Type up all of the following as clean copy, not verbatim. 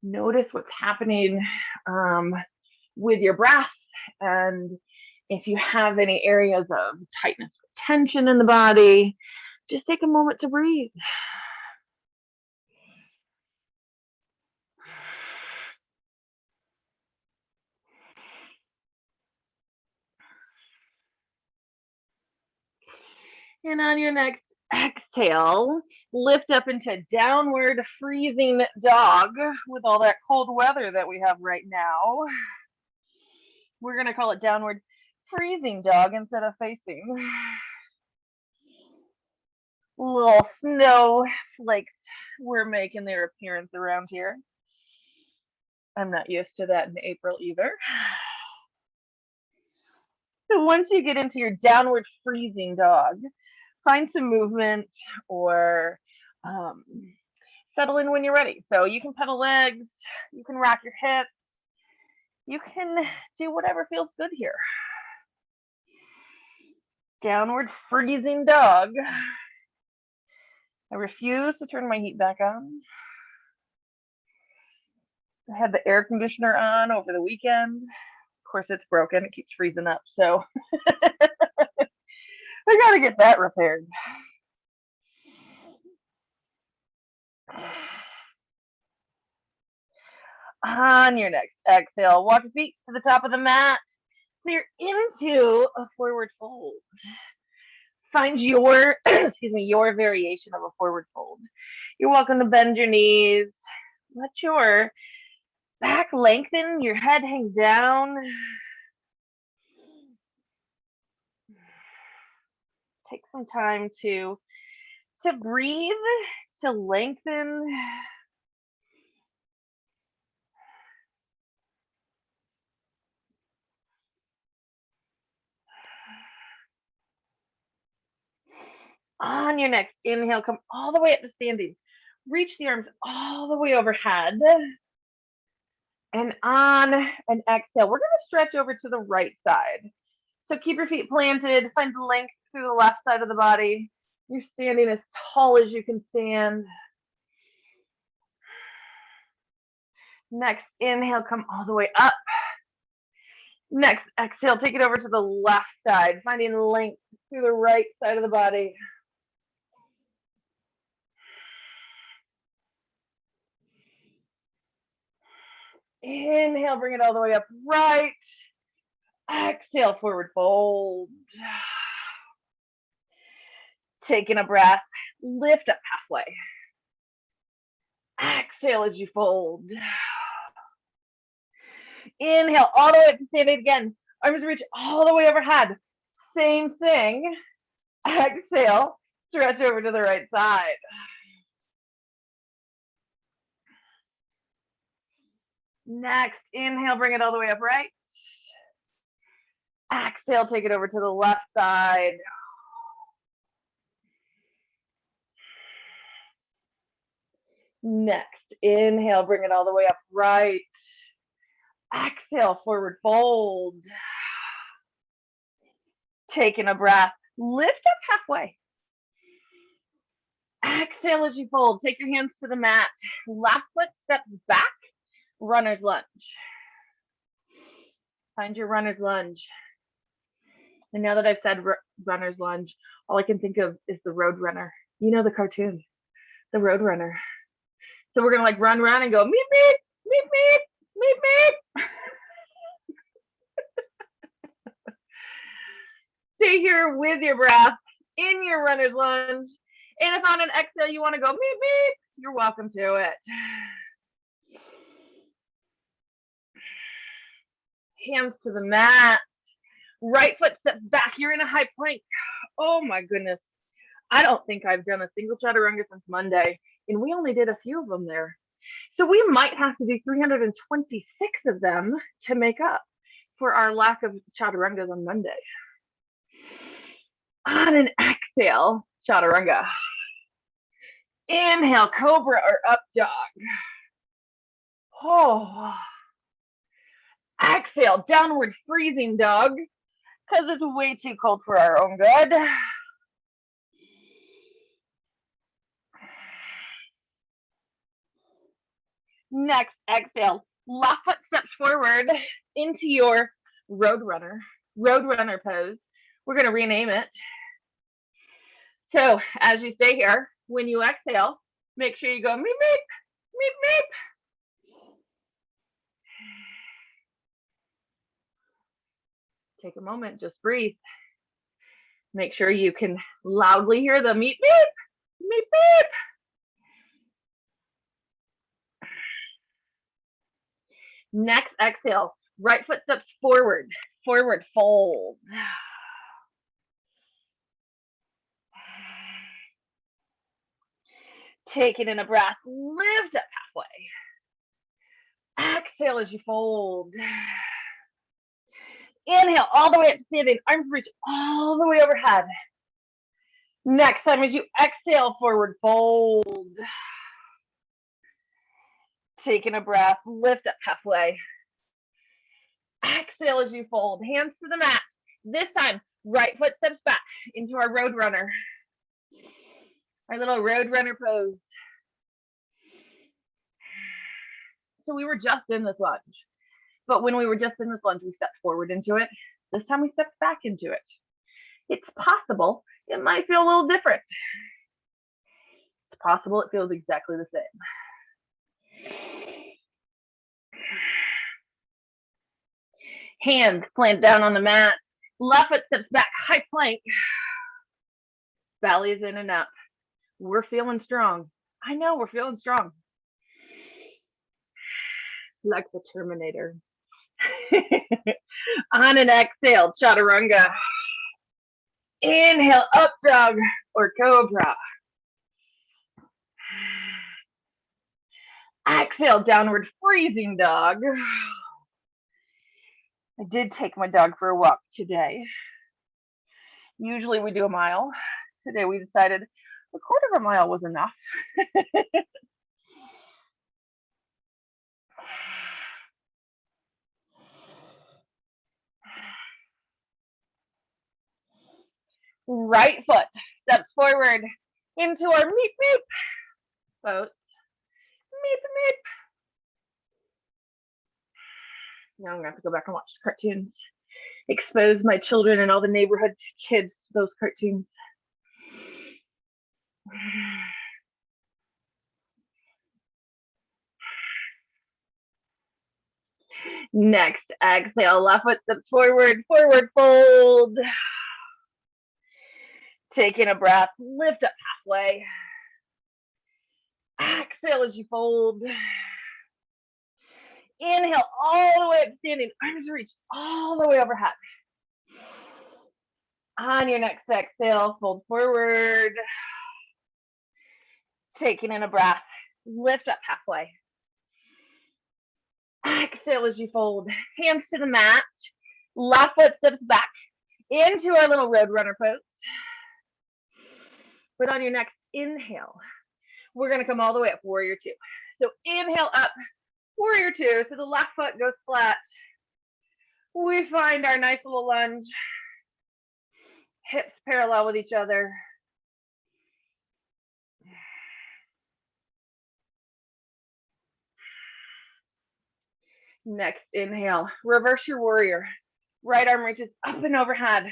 Notice what's happening with your breath, and if you have any areas of tightness or tension in the body, just take a moment to breathe. And on your next exhale, lift up into downward freezing dog with all that cold weather that we have right now. We're going to call it downward freezing dog instead of facing. Little snow flakes were making their appearance around here. I'm not used to that in April either. So once you get into your downward freezing dog, find some movement or settle in when you're ready. So you can pedal legs, you can rock your hips, you can do whatever feels good here. Downward freezing dog. I refuse to turn my heat back on. I had the air conditioner on over the weekend. Of course, it's broken. It keeps freezing up. So I got to get that repaired. On your next exhale, walk your feet to the top of the mat. So you're into a forward fold. Find your, your variation of a forward fold. You're welcome to bend your knees. Let your back lengthen, your head hang down. Take some time to breathe, to lengthen. On your next inhale, come all the way up to standing. Reach the arms all the way overhead. And on an exhale, we're going to stretch over to the right side. So keep your feet planted, find the length through the left side of the body. You're standing as tall as you can stand. Next inhale, come all the way up. Next exhale, take it over to the left side, finding length through the right side of the body. Inhale, bring it all the way up right. Exhale, forward fold. Taking a breath, lift up halfway. Exhale as you fold. Inhale, all the way up to standing again. Arms reach all the way overhead. Same thing. Exhale, stretch over to the right side. Next, inhale, bring it all the way up right. Exhale, take it over to the left side. Next, inhale, bring it all the way up right. Exhale, forward fold. Taking a breath, lift up halfway. Exhale as you fold. Take your hands to the mat. Left foot steps back, runner's lunge. Find your runner's lunge. And now that I've said runner's lunge, all I can think of is the Road Runner. You know the cartoon, the Road Runner. So we're going to run around and go, meep, meep, meep, meep, meep, meep. Stay here with your breath in your runner's lunge. And if on an exhale you want to go meep, meep, you're welcome to it. Hands to the mat. Right foot steps back. You're in a high plank. Oh my goodness. I don't think I've done a single chaturanga since Monday, and we only did a few of them there. So we might have to do 326 of them to make up for our lack of chaturangas on Monday. On an exhale, chaturanga. Inhale, cobra or up dog. Oh. Exhale, downward freezing dog, because it's way too cold for our own good. Next, exhale. Left foot steps forward into your roadrunner pose. We're going to rename it. So as you stay here, when you exhale, make sure you go meep, meep, meep, meep. Take a moment, just breathe. Make sure you can loudly hear the meep, meep, meep, meep. Next exhale, right foot steps forward, forward fold. Taking in a breath, lift up halfway. Exhale as you fold. Inhale all the way up to standing, arms reach all the way overhead. Next time as you exhale, forward fold. Taking a breath, lift up halfway. Exhale as you fold, hands to the mat. This time, right foot steps back into our roadrunner. Our little roadrunner pose. So we were just in this lunge. But when we were just in this lunge, we stepped forward into it. This time we stepped back into it. It's possible it might feel a little different. It's possible it feels exactly the same. Hands plant down on the mat. Left foot steps back, high plank. Belly is in and up. We're feeling strong. I know we're feeling strong. Like the Terminator. On an exhale, chaturanga. Inhale, up dog or cobra. Exhale, downward freezing dog. I did take my dog for a walk today. Usually we do a mile. Today we decided a quarter of a mile was enough. Right foot steps forward into our meep meep pose. Meep meep. Now I'm gonna have to go back and watch the cartoons. Expose my children and all the neighborhood kids to those cartoons. Next, exhale, left foot steps forward, forward fold. Taking a breath, lift up halfway. Exhale as you fold. Inhale all the way up standing, arms reach all the way overhead. On your next exhale, fold forward. Taking in a breath, lift up halfway. Exhale as you fold, hands to the mat. Left foot steps back into our little roadrunner pose. But on your next inhale, we're gonna come all the way up, warrior two. So inhale up, warrior two, so the left foot goes flat. We find our nice little lunge. Hips parallel with each other. Next inhale, reverse your warrior. Right arm reaches up and overhead,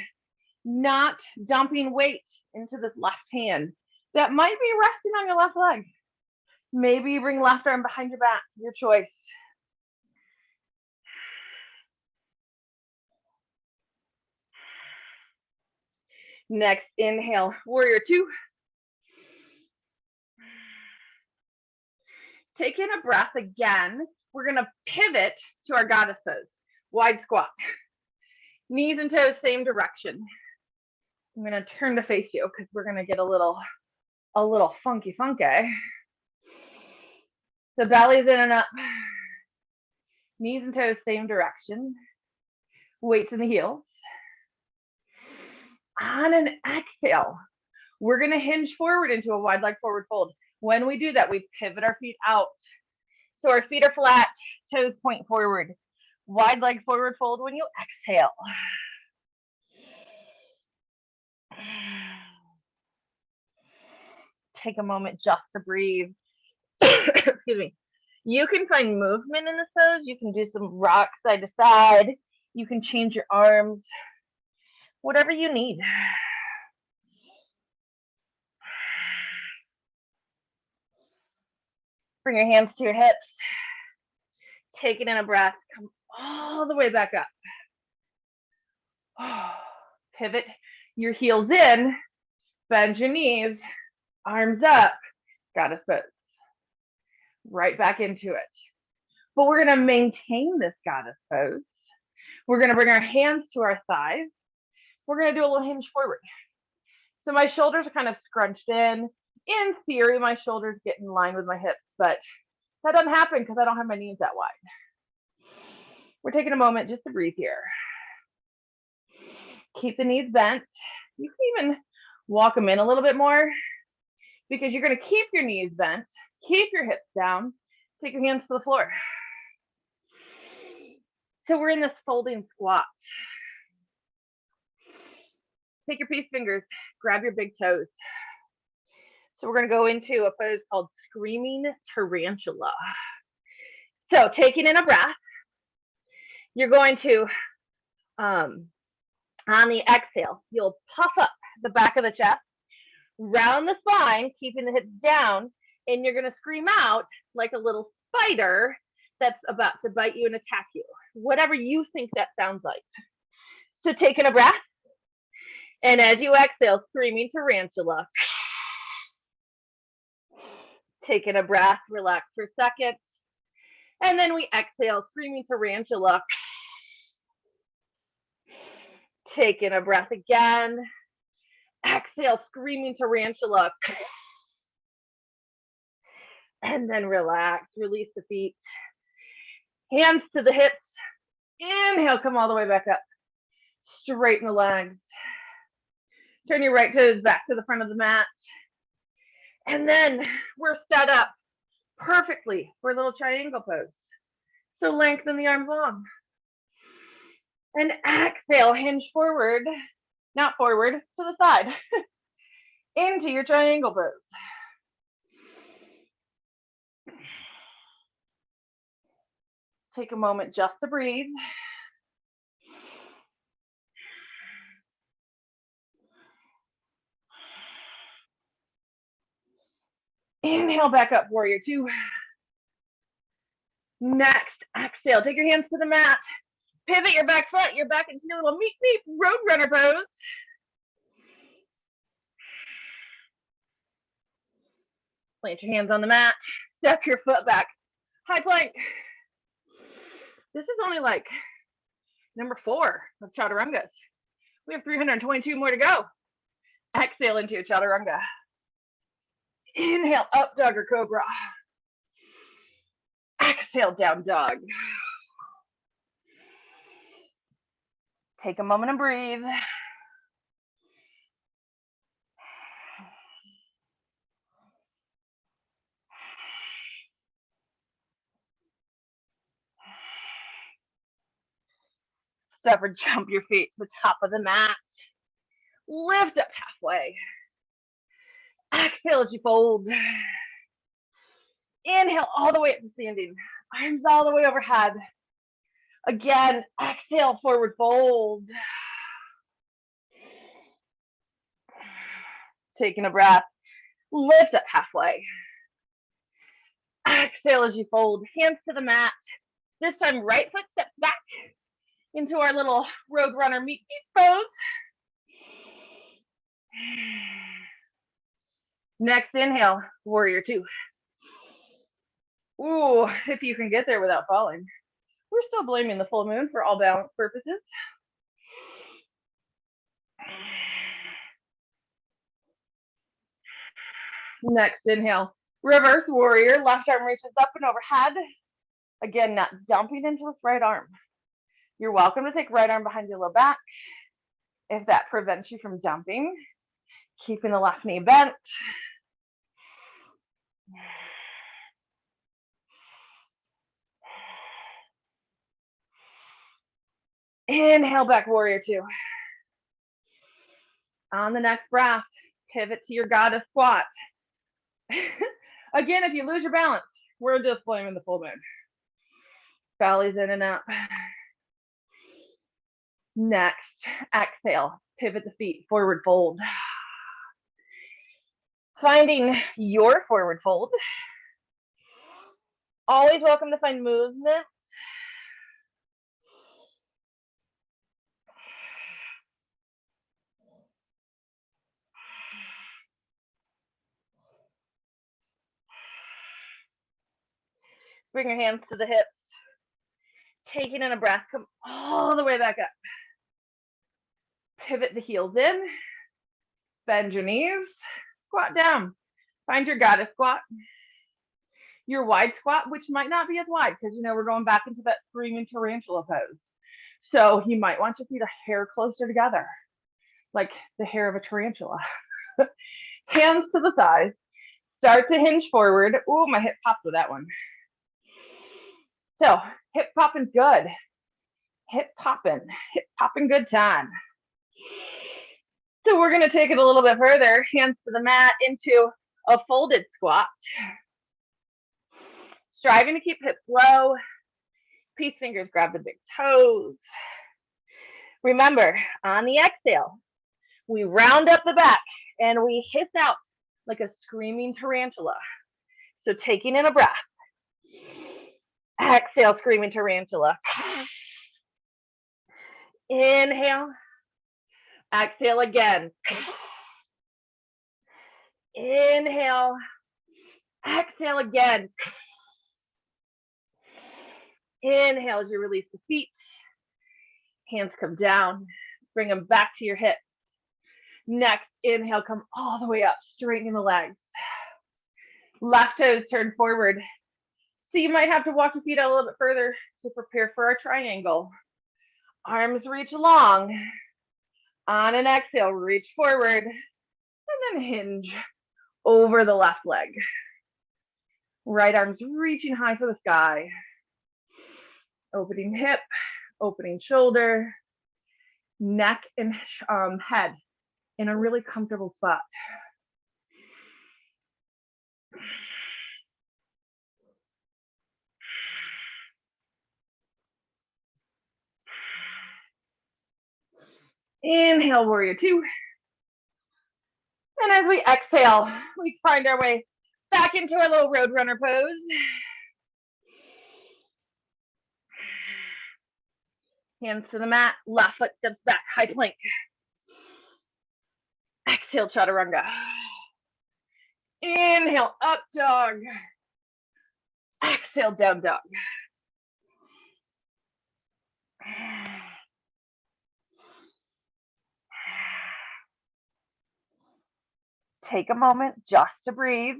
not dumping weight into this left hand. That might be resting on your left leg. Maybe you bring left arm behind your back, your choice. Next inhale, warrior two. Take in a breath again. We're gonna pivot to our goddess pose, wide squat. Knees and toes, same direction. I'm gonna turn to face you because we're gonna get a little funky. So belly's in and up. Knees and toes, same direction. Weights in the heels. On an exhale, we're gonna hinge forward into a wide leg forward fold. When we do that, we pivot our feet out. So our feet are flat, toes point forward. Wide leg forward fold when you exhale. Take a moment just to breathe. Excuse me. You can find movement in this pose. You can do some rock side to side. You can change your arms, whatever you need. Bring your hands to your hips. Take it in a breath. Come all the way back up. Pivot your heels in. Bend your knees. Arms up. Goddess pose. Right back into it. But we're going to maintain this goddess pose. We're going to bring our hands to our thighs. We're going to do a little hinge forward. So my shoulders are kind of scrunched in. In theory, my shoulders get in line with my hips, but that doesn't happen because I don't have my knees that wide. We're taking a moment just to breathe here. Keep the knees bent. You can even walk them in a little bit more because you're going to keep your knees bent, keep your hips down, take your hands to the floor. So we're in this folding squat. Take your peace fingers, grab your big toes. So we're going to go into a pose called Screaming Tarantula. So taking in a breath, you're going to, on the exhale, you'll puff up the back of the chest, round the spine, keeping the hips down, and you're going to scream out like a little spider that's about to bite you and attack you, whatever you think that sounds like. So taking a breath, and as you exhale, Screaming Tarantula. Taking a breath, relax for a second. And then we exhale, Screaming Tarantula. Taking a breath again. Exhale, Screaming Tarantula. And then relax, release the feet. Hands to the hips. Inhale, come all the way back up. Straighten the legs. Turn your right toes back to the front of the mat. And then we're set up perfectly for a little triangle pose. So lengthen the arms long. And exhale, hinge forward, not forward, to the side, into your triangle pose. Take a moment just to breathe. Inhale back up, warrior two. Next, exhale, take your hands to the mat. Pivot your back foot, you're back into your little meet road runner pose. Plant your hands on the mat, step your foot back. High plank. This is only like number 4 of chaturangas. We have 322 more to go. Exhale into your chaturanga. Inhale, up dog or cobra. Exhale, down dog. Take a moment and breathe. Step or jump your feet to the top of the mat. Lift up halfway. Exhale as you fold. Inhale all the way up to standing. Arms all the way overhead. Again, exhale, forward fold. Taking a breath. Lift up halfway. Exhale as you fold. Hands to the mat. This time, right foot steps back into our little road runner meet pose. Next inhale, warrior two. Ooh, if you can get there without falling. We're still blaming the full moon for all balance purposes. Next inhale, reverse warrior. Left arm reaches up and overhead. Again, not dumping into this right arm. You're welcome to take right arm behind your low back if that prevents you from jumping. Keeping the left knee bent. Inhale, back warrior two. On the next breath, pivot to your goddess squat. Again, if you lose your balance, We're just blaming the full moon. Belly's in and up. Next, exhale, pivot the feet, forward fold. Finding your forward fold. Always welcome to find movement. Bring your hands to the hips. Taking in a breath, come all the way back up. Pivot the heels in. Bend your knees. Squat down. Find your goddess squat. Your wide squat, which might not be as wide because, you know, we're going back into that screaming tarantula pose. So you might want your feet a hair closer together, like the hair of a tarantula. Hands to the thighs. Start to hinge forward. Ooh, my hip popped with that one. So hip popping good. Hip popping good time. So we're going to take it a little bit further. Hands to the mat into a folded squat. Striving to keep hips low. Peace fingers grab the big toes. Remember, on the exhale, we round up the back and we hiss out like a screaming tarantula. So taking in a breath. Exhale, screaming tarantula. Inhale. Exhale again. Inhale. Exhale again. Inhale as you release the feet. Hands come down. Bring them back to your hips. Next, inhale, come all the way up, straightening the legs. Left toes turn forward. So you might have to walk your feet out a little bit further to prepare for our triangle. Arms reach long. On an exhale, reach forward and then hinge over the left leg. Right arm's reaching high for the sky. Opening hip, opening shoulder, neck and head in a really comfortable spot. Inhale, warrior two. And as we exhale, we find our way back into our little roadrunner pose. Hands to the mat, left foot steps back, high plank. Exhale, chaturanga. Inhale, up dog. Exhale, down dog. Take a moment just to breathe.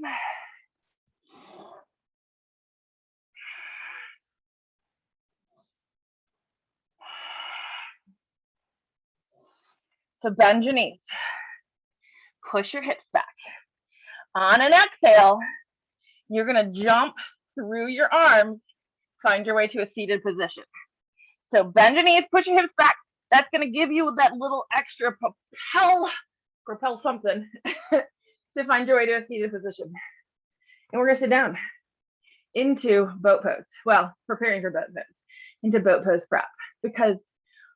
So bend your knees. Push your hips back. On an exhale, you're going to jump through your arms, find your way to a seated position. So bend your knees, push your hips back. That's going to give you that little extra propel something to find your way to a seated position. And we're going to sit down into boat pose. Well, preparing for boat pose, into boat pose prep. Because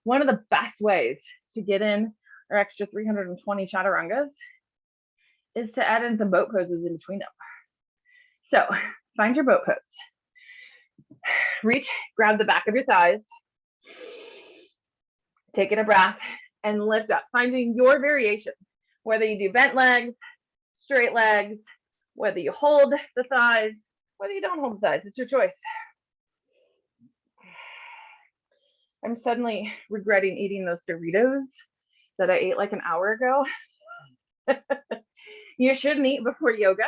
one of the best ways to get in our extra 320 chaturangas is to add in some boat poses in between them. So find your boat pose. Reach, grab the back of your thighs. Take in a breath and lift up, finding your variation. Whether you do bent legs, straight legs, whether you hold the thighs, whether you don't hold the thighs, it's your choice. I'm suddenly regretting eating those Doritos that I ate like an hour ago. You shouldn't eat before yoga.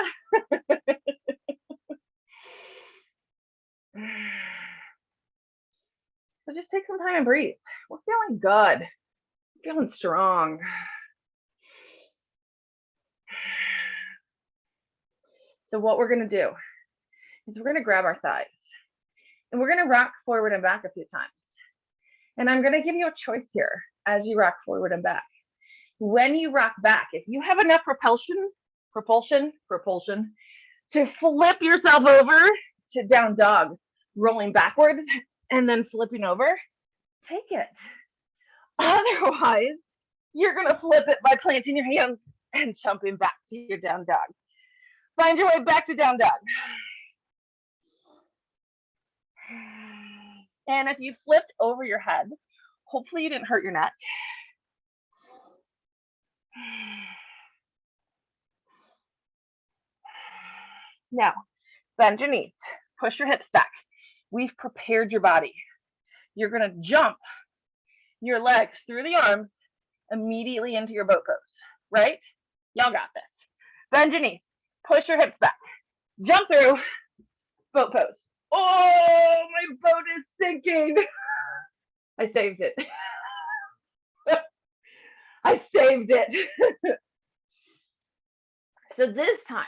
So just take some time and breathe. We're feeling good. We're feeling strong. So what we're going to do is we're going to grab our thighs and we're going to rock forward and back a few times. And I'm going to give you a choice here as you rock forward and back. When you rock back, if you have enough propulsion to flip yourself over to down dog, rolling backwards and then flipping over, take it. Otherwise, you're going to flip it by planting your hands and jumping back to your down dog. Find your way back to down dog. And if you flipped over your head, hopefully you didn't hurt your neck. Now, bend your knees, push your hips back. We've prepared your body. You're going to jump your legs through the arms immediately into your boat pose, right? Y'all got this. Bend your knees, push your hips back, jump through, boat pose. Oh, my boat is sinking. I saved it. I saved it. So this time,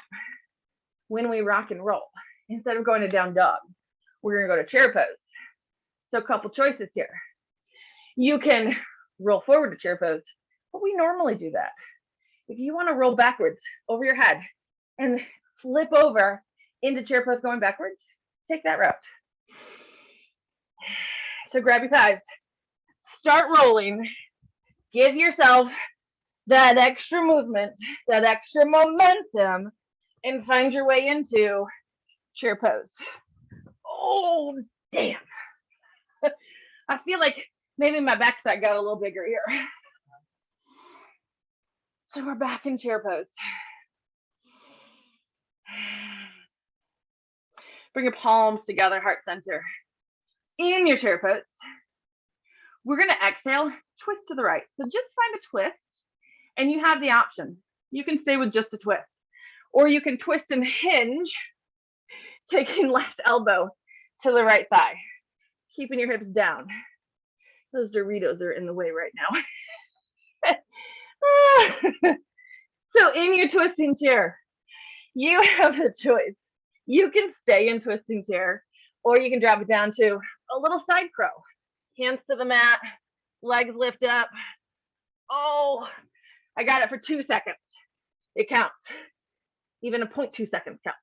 when we rock and roll, instead of going to down dog, we're going to go to chair pose. So a couple choices here. You can roll forward to chair pose, but we normally do that. If you want to roll backwards over your head and flip over into chair pose going backwards, take that route. So grab your thighs, start rolling, give yourself that extra movement, that extra momentum, and find your way into chair pose. Oh, damn. I feel like maybe my backside got a little bigger here. So we're back in chair pose. Bring your palms together, heart center. In your chair pose, we're going to exhale, twist to the right. So just find a twist, and you have the option. You can stay with just a twist, or you can twist and hinge, taking left elbow to the right thigh, keeping your hips down. Those Doritos are in the way right now. So in your twisting chair, you have a choice. You can stay in twisting chair, or you can drop it down to a little side crow. Hands to the mat, legs lift up. Oh, I got it for 2 seconds. It counts. Even a 0.2 seconds counts.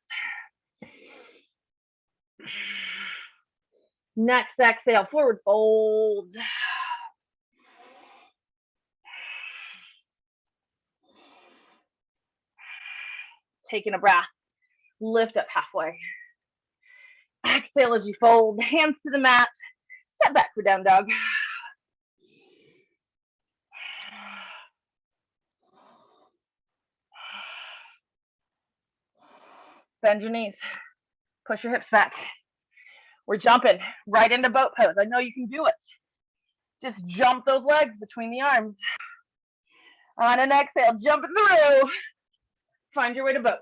Next exhale, forward fold. Taking a breath, lift up halfway. Exhale as you fold, hands to the mat, step back for down dog. Bend your knees, push your hips back. We're jumping right into boat pose. I know you can do it. Just jump those legs between the arms. On an exhale, jumping through. Find your way to boat.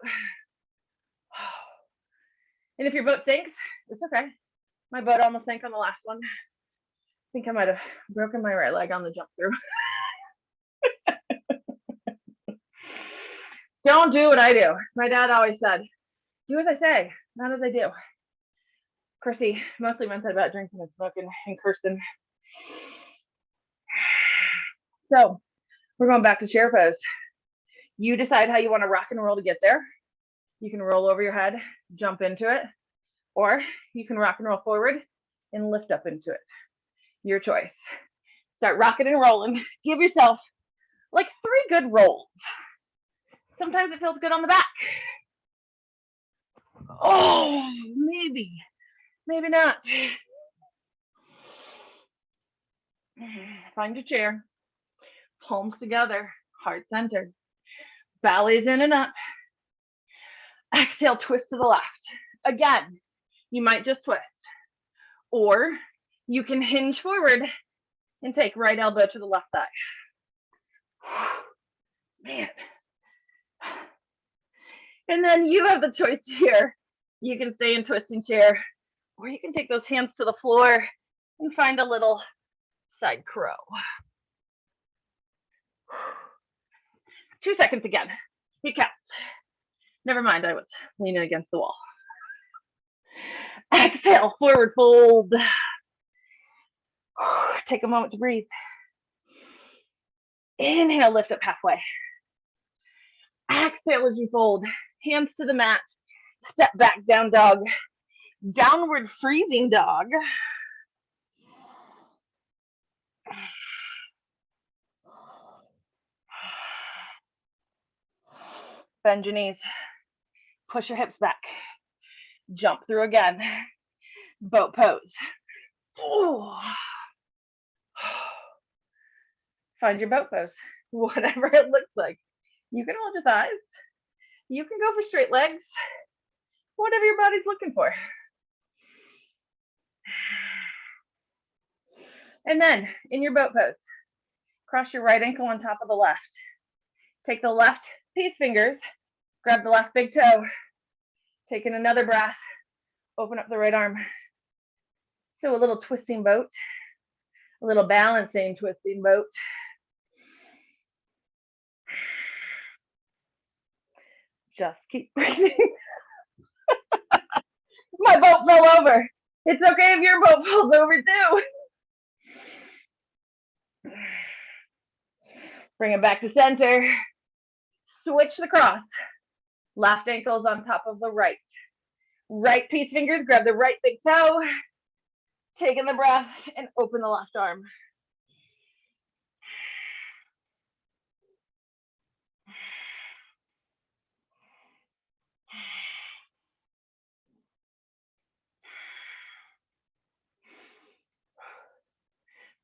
And if your boat sinks, it's okay. My boat almost sank on the last one. I think I might have broken my right leg on the jump through. Don't do what I do. My dad always said, do as I say, not as I do. Of course, he mostly meant that about drinking and smoking and cursing. So we're going back to chair pose. You decide how you want to rock and roll to get there. You can roll over your head, jump into it, or you can rock and roll forward and lift up into it. Your choice. Start rocking and rolling. Give yourself like 3 good rolls. Sometimes it feels good on the back. Oh, maybe not. Find your chair, palms together, heart centered, belly's in and up. Exhale, twist to the left. Again, you might just twist, or you can hinge forward and take right elbow to the left thigh. Man. And then you have the choice here. You can stay in twisting chair, or you can take those hands to the floor and find a little side crow. 2 seconds again. It counts. Never mind, I was leaning against the wall. Exhale, forward fold. Take a moment to breathe. Inhale, lift up halfway. Exhale as you fold. Hands to the mat. Step back, down dog. Downward freezing dog. Bend your knees. Push your hips back. Jump through again. Boat pose. Ooh. Find your boat pose, whatever it looks like. You can hold your thighs. You can go for straight legs, whatever your body's looking for. And then in your boat pose, cross your right ankle on top of the left. Take the left peace fingers, grab the left big toe, take in another breath, open up the right arm. So a little twisting boat, a little balancing twisting boat. Just keep breathing. My boat fell over. It's okay if your boat falls over too. Bring it back to center. Switch the cross. Left ankle's on top of the right. Right peace fingers, grab the right big toe. Take in the breath and open the left arm.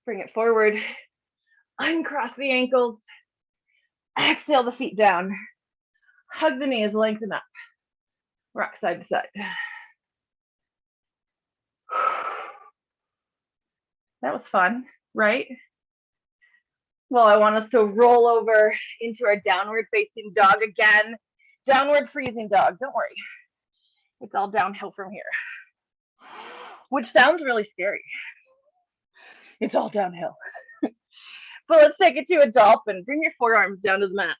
Bring it forward. Uncross the ankles. Exhale the feet down. Hug the knees, lengthen up. Rock side to side. That was fun, right? Well, I want us to roll over into our downward facing dog again. Downward freezing dog, don't worry. It's all downhill from here. Which sounds really scary. It's all downhill. But let's take it to a dolphin. Bring your forearms down to the mat.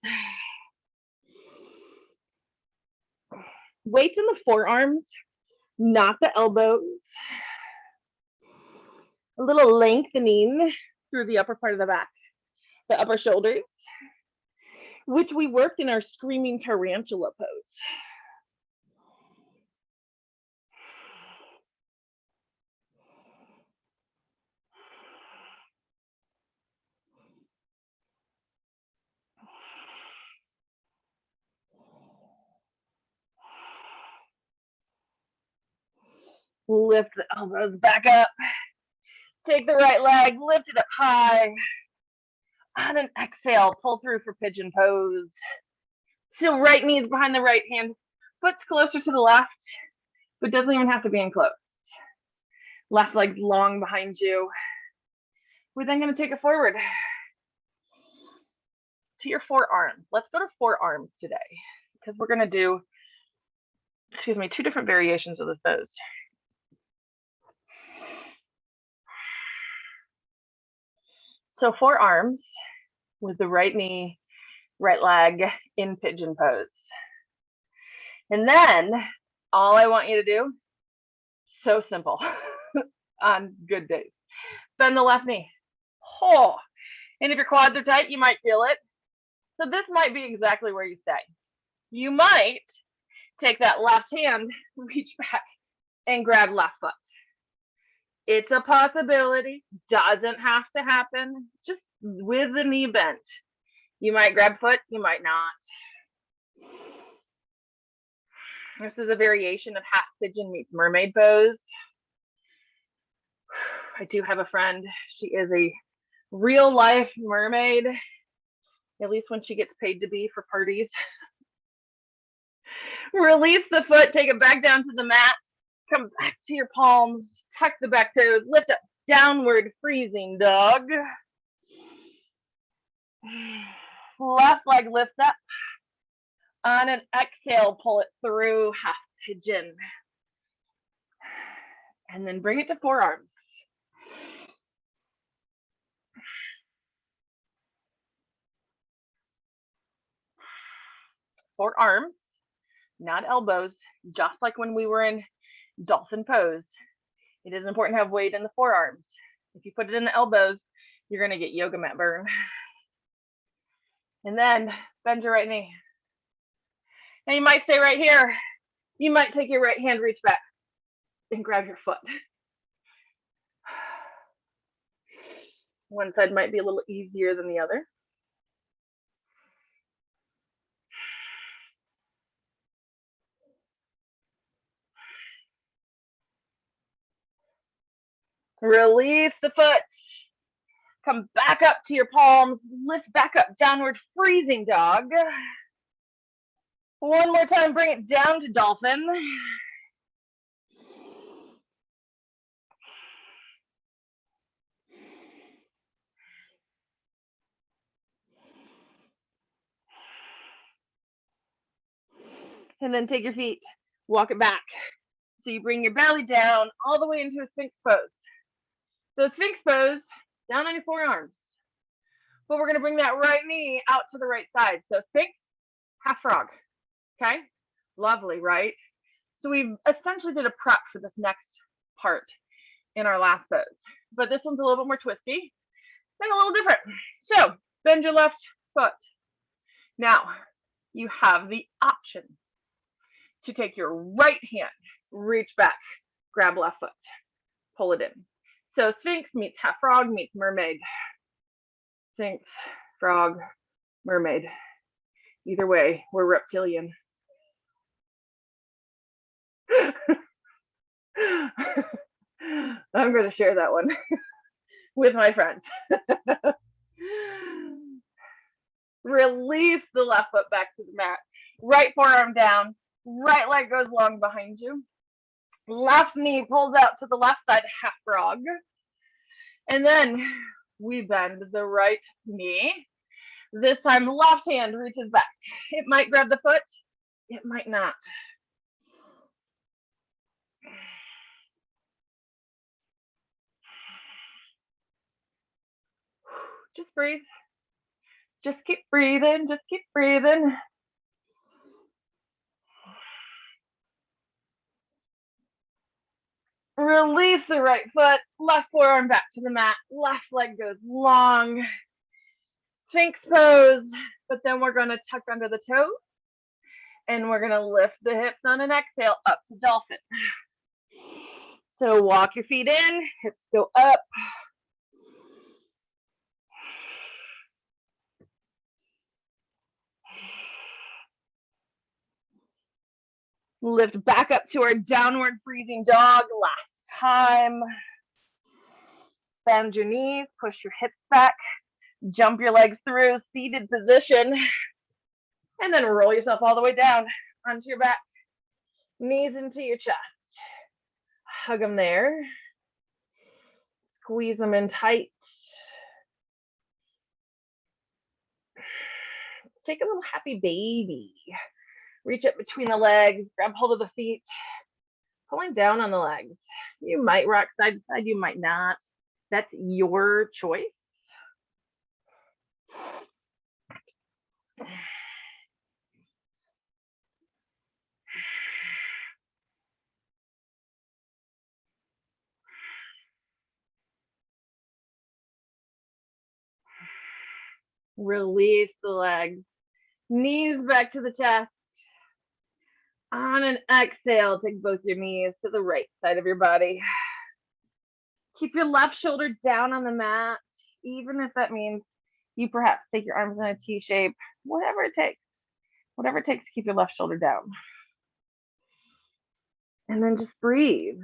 Weight in the forearms, not the elbows. A little lengthening through the upper part of the back, the upper shoulders, which we worked in our screaming tarantula pose. Lift the elbows back up. Take the right leg, lift it up high. On an exhale, pull through for pigeon pose. So right knee's behind the right hand, foot's closer to the left, but doesn't even have to be enclosed. Left leg's long behind you. We're then going to take it forward to your forearms. Let's go to forearms today because we're going to do, two different variations of this pose. So forearms with the right knee, right leg in pigeon pose. And then all I want you to do, so simple, on good days, bend the left knee. Oh, and if your quads are tight, you might feel it. So this might be exactly where you stay. You might take that left hand, reach back, and grab left foot. It's a possibility, doesn't have to happen, just with the knee bent. You might grab foot, you might not. This is a variation of half pigeon meets mermaid pose. I do have a friend, she is a real life mermaid, at least when she gets paid to be for parties. Release the foot, take it back down to the mat, come back to your palms, tuck the back toes, lift up, downward freezing dog. Left leg lifts up. On an exhale, pull it through, half pigeon. And then bring it to forearms. Forearms, not elbows, just like when we were in dolphin pose. It is important to have weight in the forearms. If you put it in the elbows, you're going to get yoga mat burn. And then bend your right knee. Now you might stay right here. You might take your right hand, reach back. and grab your foot. One side might be a little easier than the other. Release the foot. Come back up to your palms. Lift back up, downward freezing dog. One more time, bring it down to dolphin. And then take your feet, walk it back. So you bring your belly down all the way into a Sphinx pose. So Sphinx pose, down on your forearms. But we're gonna bring that right knee out to the right side. So Sphinx, half frog, okay? Lovely, right? So we essentially did a prep for this next part in our last pose. But this one's a little bit more twisty and a little different. So bend your left foot. Now you have the option to take your right hand, reach back, grab left foot, pull it in. So Sphinx meets half frog meets mermaid. Sphinx, frog, mermaid. Either way, we're reptilian. I'm going to share that one with my friends. Release the left foot back to the mat. Right forearm down. Right leg goes long behind you. Left knee pulls out to the left side, half frog. And then we bend the right knee. This time, left hand reaches back. It might grab the foot. It might not. Just breathe. Just keep breathing. Just keep breathing. Release the right foot. Left forearm back to the mat. Left leg goes long. Sphinx pose. But then we're going to tuck under the toes. And we're going to lift the hips on an exhale up to dolphin. So walk your feet in. Hips go up. Lift back up to our downward freezing dog. Last time. Bend your knees, push your hips back, jump your legs through, seated position, and then roll yourself all the way down onto your back. Knees into your chest. Hug them there. Squeeze them in tight. Take a little happy baby. Reach up between the legs, grab hold of the feet, pulling down on the legs. You might rock side to side, you might not. That's your choice. Release the legs. Knees back to the chest. On an exhale, take both your knees to the right side of your body. Keep your left shoulder down on the mat, even if that means you perhaps take your arms in a T shape, whatever it takes. Whatever it takes to keep your left shoulder down. And then just breathe.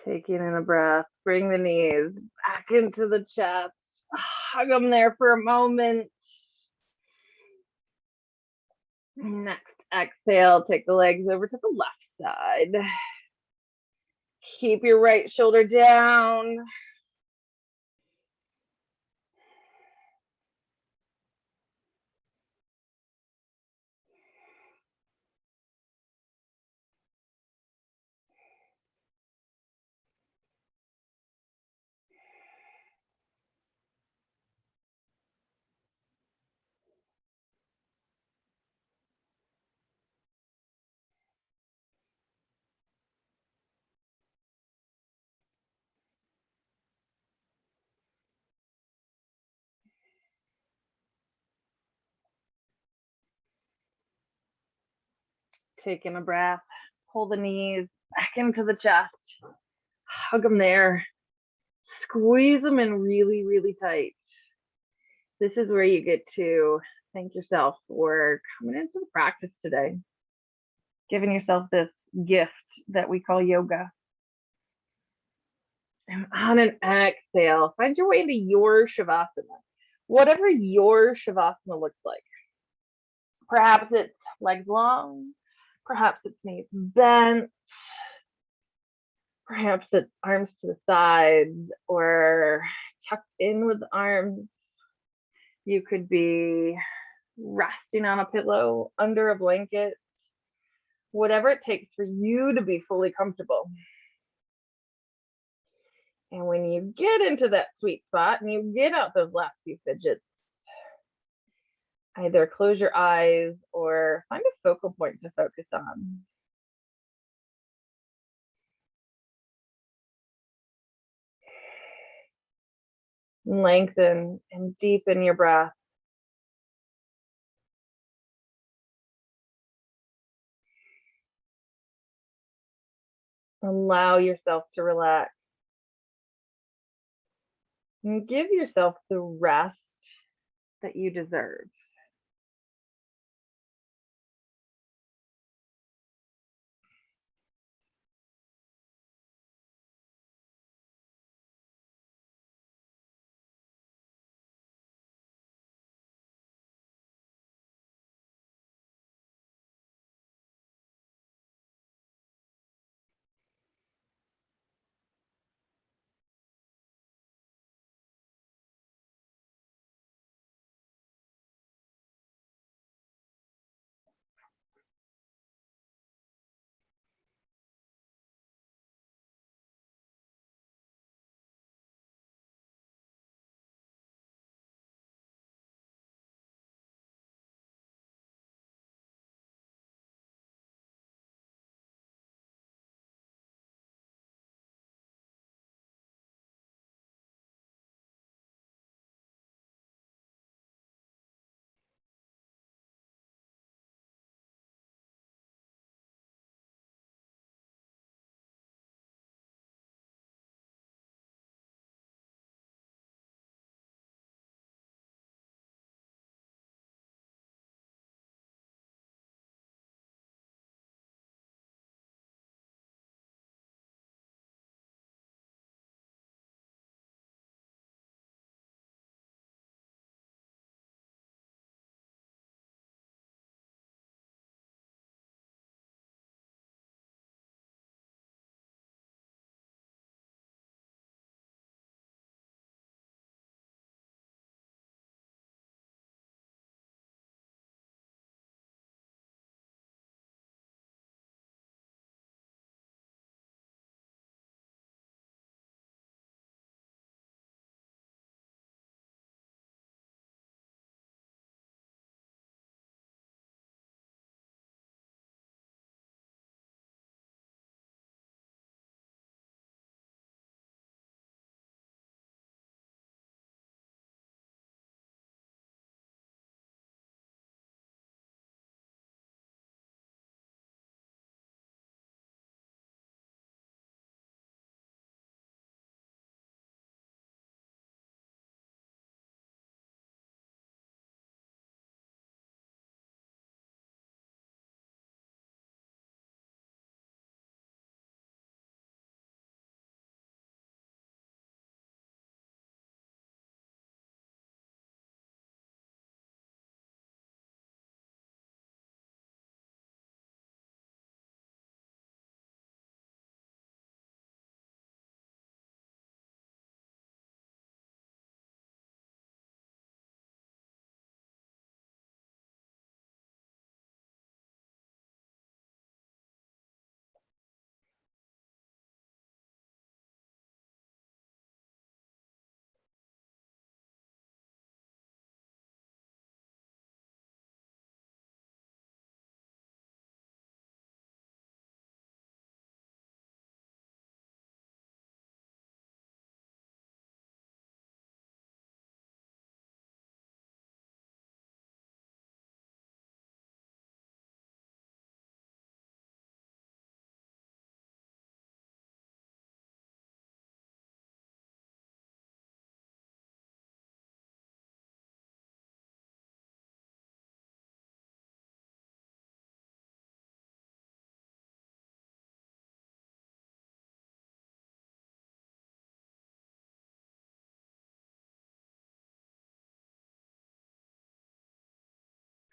Taking in a breath, bring the knees back into the chest. Hug them there for a moment. Next exhale, take the legs over to the left side. Keep your right shoulder down. Take in a breath, pull the knees back into the chest, hug them there, squeeze them in really, really tight. This is where you get to thank yourself for coming into the practice today, giving yourself this gift that we call yoga. And on an exhale, find your way into your Shavasana, whatever your Shavasana looks like. Perhaps it's legs long, perhaps it's knees bent, perhaps it's arms to the sides or tucked in with the arms. You could be resting on a pillow, under a blanket, whatever it takes for you to be fully comfortable. And when you get into that sweet spot and you get out those last few fidgets, either close your eyes or find a focal point to focus on. Lengthen and deepen your breath. Allow yourself to relax. And give yourself the rest that you deserve.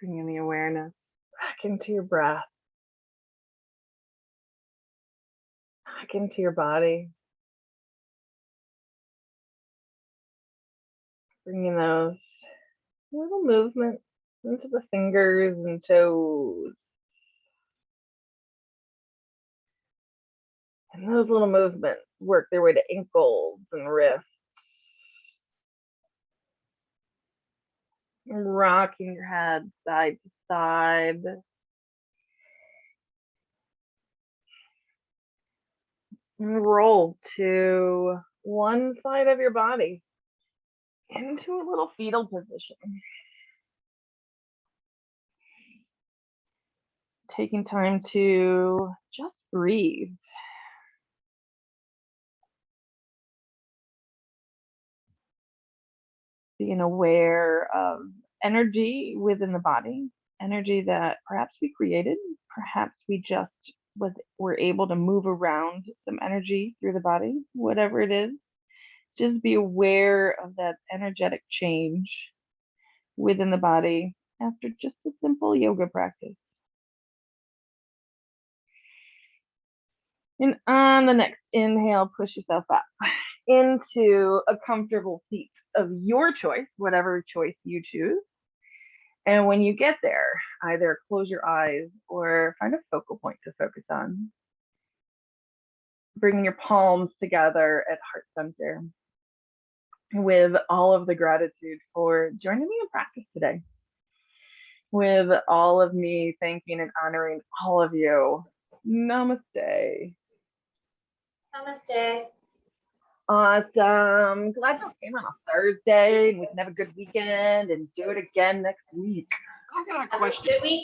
Bringing the awareness back into your breath, back into your body. Bringing those little movements into the fingers and toes. And those little movements work their way to ankles and wrists. Rocking your head side to side. And roll to one side of your body into a little fetal position. Taking time to just breathe. Being aware of energy within the body, energy that perhaps we created, perhaps we just were able to move around some energy through the body, whatever it is. Just be aware of that energetic change within the body after just a simple yoga practice. And on the next inhale, push yourself up into a comfortable seat of your choice, whatever choice you choose. And when you get there, either close your eyes or find a focal point to focus on. Bringing your palms together at heart center with all of the gratitude for joining me in practice today. With all of me thanking and honoring all of you. Namaste. Namaste. Awesome. Glad you came on a Thursday and we can have a good weekend and do it again next week. I got a Have a question. good week.